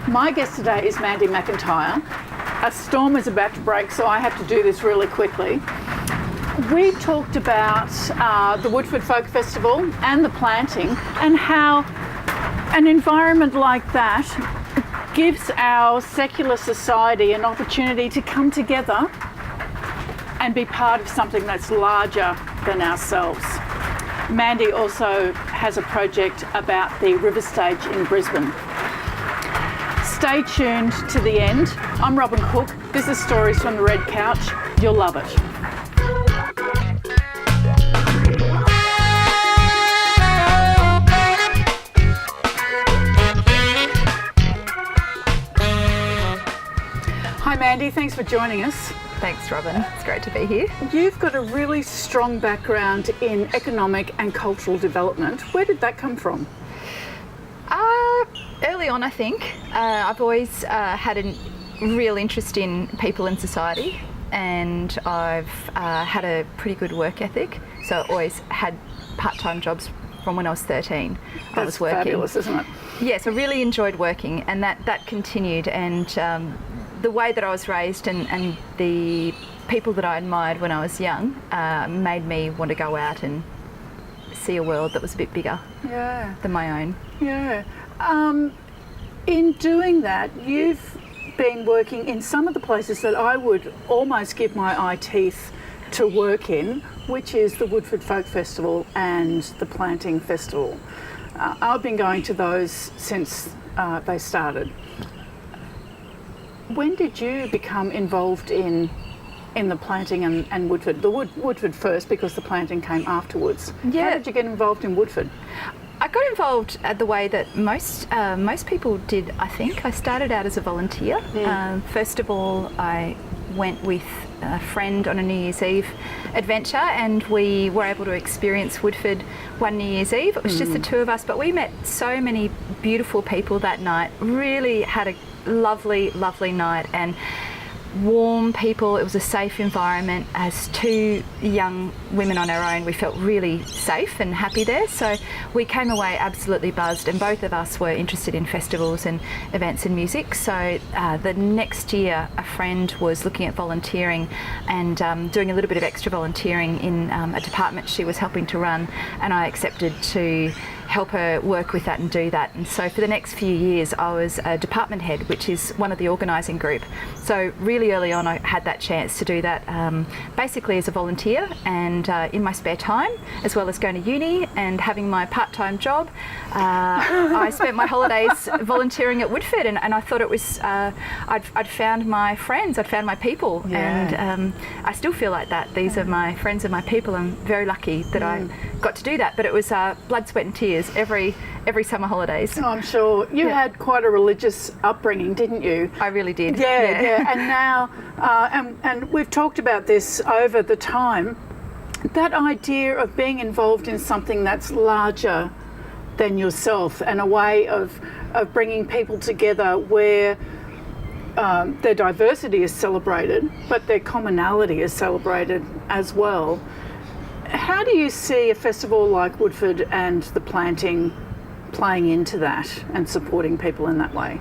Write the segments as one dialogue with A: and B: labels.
A: My guest today is Mandi McIntyre. A storm is about to break, so I have to do this really quickly. We talked about the Woodford Folk Festival and the planting, and how an environment like that gives our secular society an opportunity to come together and be part of something that's larger than ourselves. Mandi also has a project about the river stage in Brisbane. Stay tuned to the end. I'm Robin Cook. This is Stories from the Red Couch. You'll love it. Hi Mandi, thanks for joining us.
B: Thanks, Robin. It's great to be here.
A: You've got a really strong background in economic and cultural development. Where did that come from?
B: Early on, I think. I've always had a real interest in people in society, and I've had a pretty good work ethic. So I always had part-time jobs from when I was 13. I was working.
A: Fabulous, isn't it?
B: Yes, I really enjoyed working, and that continued. And the way that I was raised and the people that I admired when I was young made me want to go out and see a world that was a bit bigger than my own.
A: Yeah. In doing that, you've been working in some of the places that I would almost give my eye teeth to work in, which is the Woodford Folk Festival and the Planting Festival. I've been going to those since they started. When did you become involved in the planting and Woodford? The Woodford first, because the planting came afterwards.
B: Yeah.
A: How did you get involved in Woodford?
B: I got involved the way that most people did, I think. I started out as a volunteer. First of all, I went with a friend on a New Year's Eve adventure, and we were able to experience Woodford one New Year's Eve. It was just the two of us, but we met so many beautiful people that night. Really had a lovely, lovely night, and warm people. It was a safe environment. As two young women on our own, we felt really safe and happy there. So we came away absolutely buzzed, and both of us were interested in festivals and events and music. So the next year, a friend was looking at volunteering and doing a little bit of extra volunteering in a department she was helping to run, and I accepted to help her work with that and do that. And so for the next few years I was a department head, which is one of the organising group. So really early on I had that chance to do that basically as a volunteer, and in my spare time, as well as going to uni and having my part-time job, I spent my holidays volunteering at Woodford, and I thought it was I'd found my friends, I'd found my people. And I still feel like that. These are my friends and my people. I'm very lucky that I got to do that, but it was blood, sweat and tears every summer holidays.
A: Oh, I'm sure. You had quite a religious upbringing, didn't you?
B: I really did.
A: Yeah. And now, and we've talked about this over the time, that idea of being involved in something that's larger than yourself, and a way of bringing people together where their diversity is celebrated, but their commonality is celebrated as well. How do you see a festival like Woodford and the planting playing into that and supporting people in that way?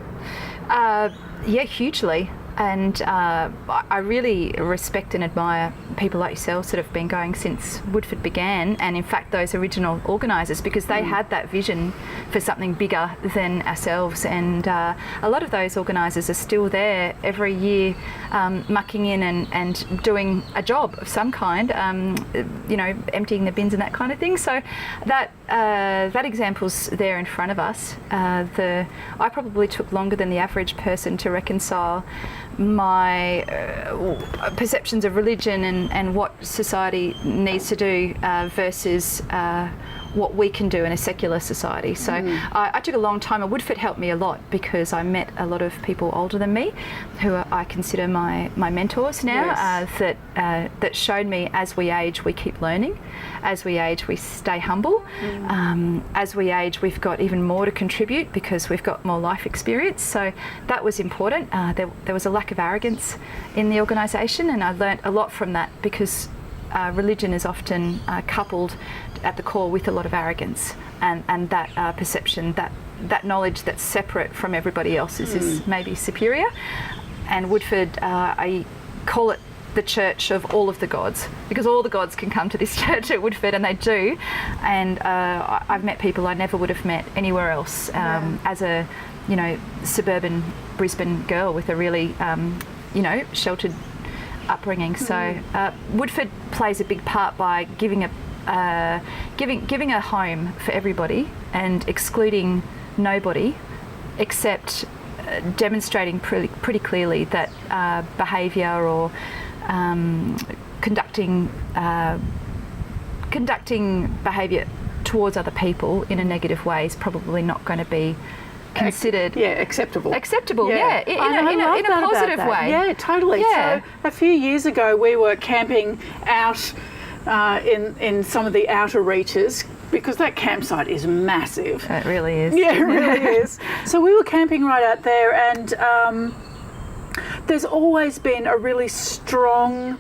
B: Yeah, hugely. And I really respect and admire people like yourselves that have been going since Woodford began, and in fact those original organisers, because they had that vision for something bigger than ourselves. And a lot of those organisers are still there every year, mucking in and doing a job of some kind, emptying the bins and that kind of thing. So that example's there in front of us. I probably took longer than the average person to reconcile my perceptions of religion and what society needs to do versus what we can do in a secular society. So I took a long time, and Woodford helped me a lot because I met a lot of people older than me who I consider my mentors now. Yes. That showed me, as we age we keep learning, as we age we stay humble, as we age we've got even more to contribute because we've got more life experience. So that was important. There was a lack of arrogance in the organisation, and I learnt a lot from that because religion is often coupled at the core with a lot of arrogance and that perception that that knowledge that's separate from everybody else is maybe superior. And Woodford, I call it the church of all of the gods, because all the gods can come to this church at Woodford, and they do. And I've met people I never would have met anywhere else as a, suburban Brisbane girl with a really, sheltered upbringing. So Woodford plays a big part by giving a home for everybody and excluding nobody, except demonstrating pretty clearly that behaviour or conducting behaviour towards other people in a negative way is probably not going to be considered
A: acceptable.
B: In a positive way.
A: Yeah, totally.
B: Yeah.
A: So a few years ago we were camping out in some of the outer reaches, because that campsite is massive.
B: It really is.
A: Yeah, it really is. So we were camping right out there, and there's always been a really strong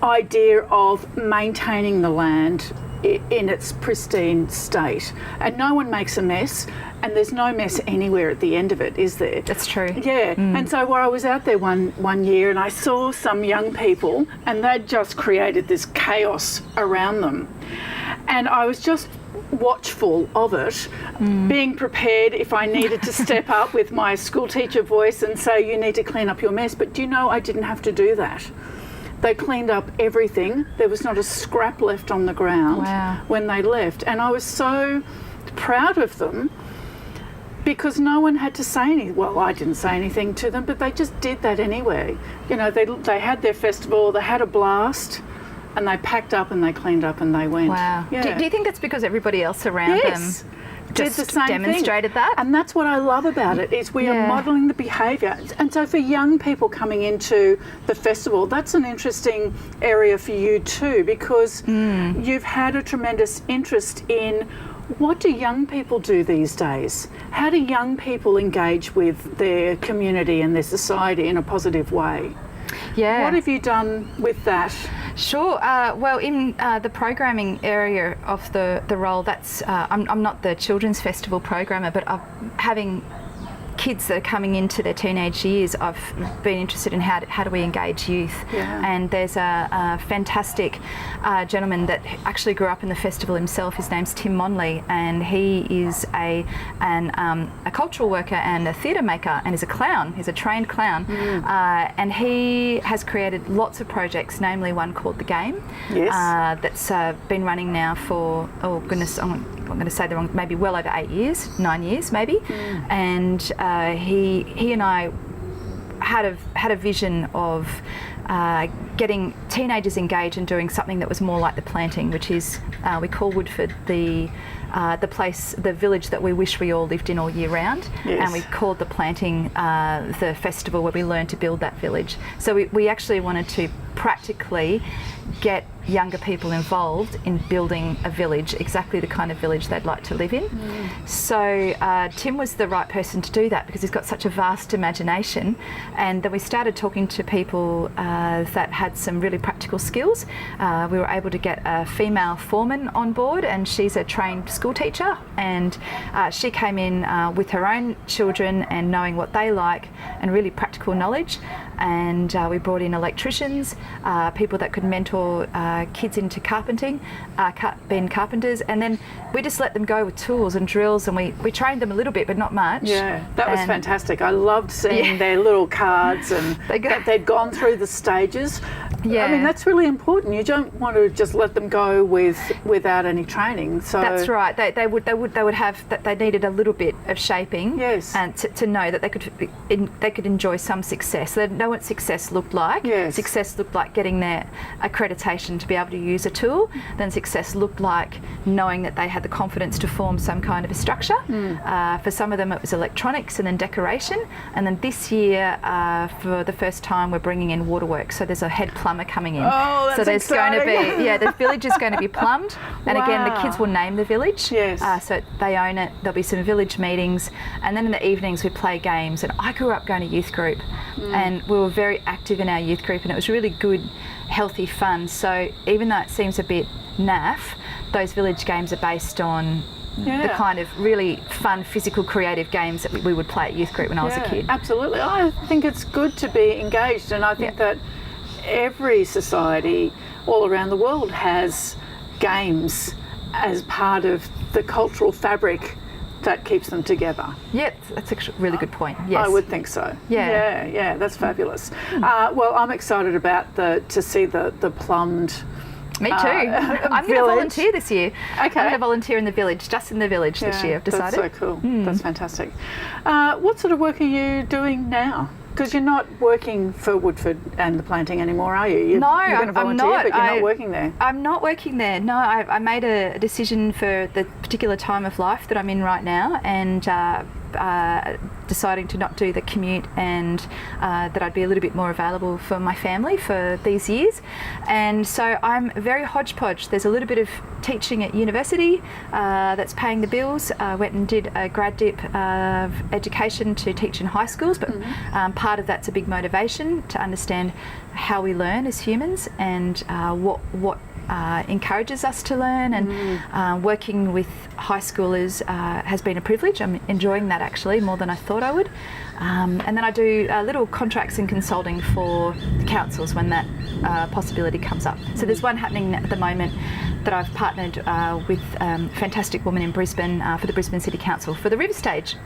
A: idea of maintaining the land in its pristine state, and no one makes a mess, and there's no mess anywhere at the end of it, is there?
B: That's true.
A: Yeah. And so I was out there one year, and I saw some young people, and they'd just created this chaos around them, and I was just watchful of it, being prepared if I needed to step up with my school teacher voice and say, you need to clean up your mess. But do you know, I didn't have to do that. They cleaned up everything. There was not a scrap left on the ground when they left. And I was so proud of them, because no one had to say anything. Well, I didn't say anything to them, but they just did that anyway. They had their festival, they had a blast, and they packed up and they cleaned up and they went.
B: Wow.
A: Yeah.
B: Do you think that's because everybody else around them just
A: did the same
B: demonstrated
A: thing.
B: that?
A: And that's what I love about it, is we are modelling the behaviour. And so for young people coming into the festival, that's an interesting area for you too, because you've had a tremendous interest in what do young people do these days? How do young people engage with their community and their society in a positive way?
B: Yeah.
A: What have you done with that?
B: Sure. Well, in the programming area of the role, that's I'm not the children's festival programmer, but having kids that are coming into their teenage years, I've been interested in how do we engage youth. And there's a fantastic gentleman that actually grew up in the festival himself. His name's Tim Monley, and he is a cultural worker and a theatre maker, and is a clown. He's a trained clown, and he has created lots of projects, namely one called The Game, that's been running now for, oh goodness, I'm going to say the wrong, maybe well over 8 years, 9 years maybe, and he and I had a vision of getting teenagers engaged and doing something that was more like the planting, which is we call Woodford the place, the village that we wish we all lived in all year round, and we called the planting the festival where we learned to build that village. So we actually wanted to practically get younger people involved in building a village, exactly the kind of village they'd like to live in. So Tim was the right person to do that, because he's got such a vast imagination. And then we started talking to people that had some really practical skills. We were able to get a female foreman on board, and she's a trained school teacher, and she came in with her own children and knowing what they like and really practical knowledge. And we brought in electricians, people that could mentor kids into carpenting, being carpenters, and then we just let them go with tools and drills, and we trained them a little bit, but not much.
A: Yeah, that was fantastic. I loved seeing their little cards and that they'd gone through the stages. I mean, that's really important. You don't want to just let them go without any training. So
B: that's right. They would have that. They needed a little bit of shaping, and to know that they could enjoy some success. They know what success looked like. Success looked like getting their accreditation to be able to use a tool. Then success looked like knowing that they had the confidence to form some kind of a structure. For some of them it was electronics and then decoration. And then this year, for the first time, we're bringing in waterworks. So there's a head plumber coming in.
A: Oh, that's
B: so there's
A: exciting.
B: going to be, the village is going to be plumbed. And again, the kids will name the village. So they own it. There'll be some village meetings. And then in the evenings we play games. And I grew up going to youth group, and we were very active in our youth group, and it was really good, healthy fun. So even though it seems a bit naff, those village games are based on the kind of really fun, physical, creative games that we would play at youth group when I was a kid.
A: Absolutely. I think it's good to be engaged, and I think that every society all around the world has games as part of the cultural fabric that keeps them together.
B: Yeah, that's a really good point. Yes,
A: I would think so.
B: Yeah,
A: that's fabulous. Well, I'm excited about to see the plumbed.
B: Me too. I'm going to volunteer this year.
A: Okay.
B: I'm going to volunteer in the village, just in the village this year. I've decided.
A: That's so cool. That's fantastic. What sort of work are you doing now? Because you're not working for Woodford and the planting anymore, are you? You're going to volunteer,
B: I'm not.
A: But you're not working there.
B: I'm not working there. No, I made a decision for the particular time of life that I'm in right now, and deciding to not do the commute, and that I'd be a little bit more available for my family for these years. And so I'm very hodgepodge. There's a little bit of teaching at university that's paying the bills. I went and did a grad dip of education to teach in high schools, but part of that's a big motivation to understand how we learn as humans, and what encourages us to learn, and working with high schoolers has been a privilege. I'm enjoying that actually more than I thought I would. And then I do little contracts and consulting for the councils when that possibility comes up. So there's one happening at the moment that I've partnered with a fantastic woman in Brisbane for the Brisbane City Council for the River Stage.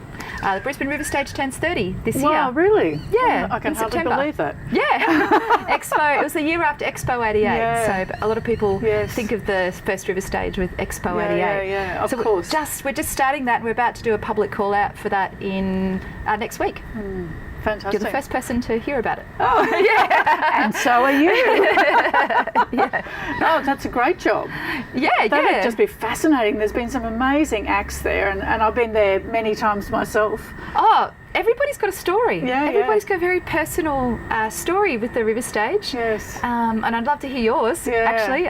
B: The Brisbane River Stage turns 30 this year.
A: Wow, really?
B: Yeah,
A: I can hardly
B: September.
A: believe that.
B: Yeah. Expo, it was the year after Expo 88.
A: Yeah.
B: So a lot of people think of the first River Stage with Expo 88.
A: Yeah, of
B: so
A: course.
B: We're just starting that, and we're about to do a public call out for that in next week.
A: Fantastic.
B: You're the first person to hear about it.
A: Oh, yeah. And so are you.
B: Yeah.
A: Oh, that's a great job. That would just be fascinating. There's been some amazing acts there, and I've been there many times myself.
B: Oh, everybody's got a story. Everybody's got a very personal story with the River Stage.
A: Yes.
B: And I'd love to hear yours, actually.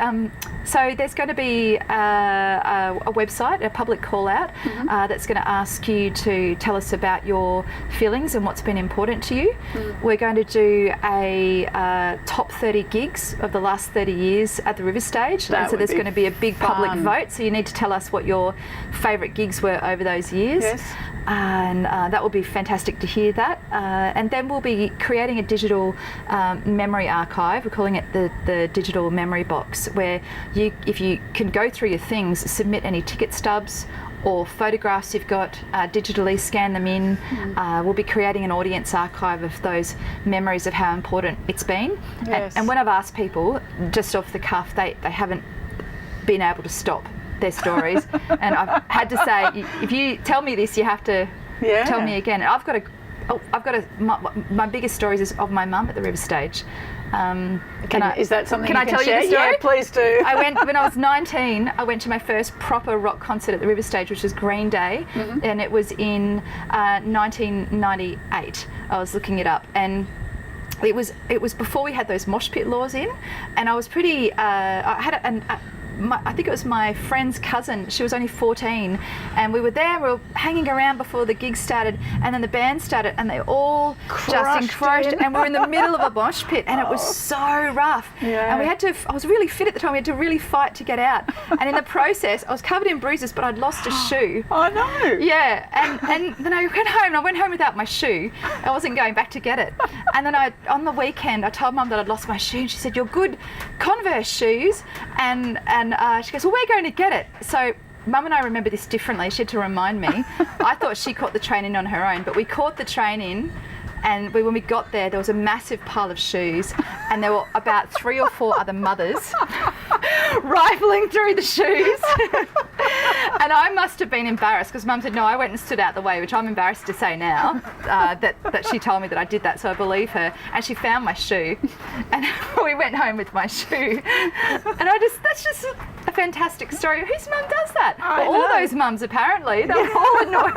B: So there's going to be a website, a public call out, that's going to ask you to tell us about your feelings and what's been important to you. We're going to do a top 30 gigs of the last 30 years at the River Stage. And so there's going to be a big public vote. So you need to tell us what your favourite gigs were over those years.
A: Yes.
B: And that will be fantastic to hear that. And then we'll be creating a digital memory archive. We're calling it the digital memory box, where if you can go through your things, submit any ticket stubs or photographs you've got, digitally scan them in. We'll be creating an audience archive of those memories of how important it's been.
A: Yes.
B: And when I've asked people, just off the cuff, they haven't been able to stop their stories. And I've had to say, if you tell me this, you have to tell me again. And my biggest stories is of my mum at the River Stage.
A: Is that something
B: can
A: you
B: I
A: can
B: tell
A: share?
B: you the story?
A: Yeah, please do.
B: When I was 19, I went to my first proper rock concert at the River Stage, which was Green Day, and it was in 1998. I was looking it up, and it was before we had those mosh pit laws in, and I was pretty. I had I think it was my friend's cousin. She was only 14, and we were there. We were hanging around before the gig started, and then the band started, and they all just encroached, and we were in the middle of a mosh pit, and it was so rough. And we had to. I was really fit at the time. We had to really fight to get out, and in the process, I was covered in bruises, but I'd lost a shoe.
A: Oh no!
B: Yeah, and then I went home. And I went home without my shoe. I wasn't going back to get it. And then on the weekend, I told Mum that I'd lost my shoe, and she said, "You're good Converse shoes," and she goes, "Well, we're going to get it." So Mum and I remember this differently. She had to remind me. I thought she caught the train in on her own, but we caught the train in, and when we got there was a massive pile of shoes, and there were about 3 or 4 other mothers rifling through the shoes. And I must have been embarrassed, because Mum said, "No, I went and stood out the way," which I'm embarrassed to say now, that she told me that I did that, so I believe her. And she found my shoe, and we went home with my shoe. And that's just a fantastic story. Whose mum does that? All those mums, apparently. They were all annoyed.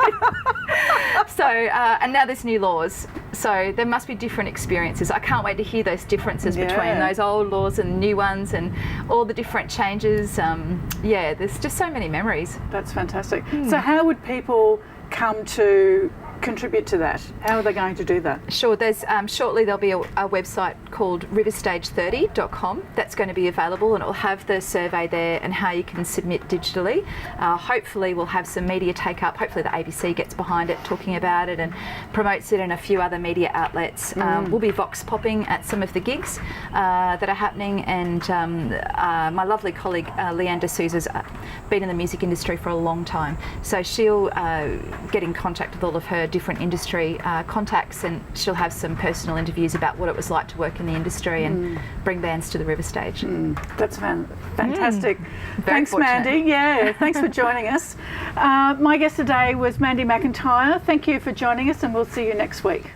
B: So, and now there's new laws. So there must be different experiences. I can't wait to hear those differences between those old laws and new ones, and all the different changes. There's just so many memories.
A: That's fantastic. So how would people come to contribute to that? How are they going to do that?
B: Sure, there's shortly there'll be a website called riverstage30.com that's going to be available, and it will have the survey there and how you can submit digitally. Hopefully we'll have some media take up. Hopefully the ABC gets behind it, talking about it and promotes it in a few other media outlets. We'll be vox popping at some of the gigs that are happening, and my lovely colleague Leanne D'Souza's been in the music industry for a long time, so she'll get in contact with all of her different industry contacts, and she'll have some personal interviews about what it was like to work in the industry and bring bands to the River Stage.
A: That's fantastic. Thanks,
B: fortunate.
A: Mandy. Yeah, thanks for joining us. My guest today was Mandi McIntyre. Thank you for joining us, and we'll see you next week.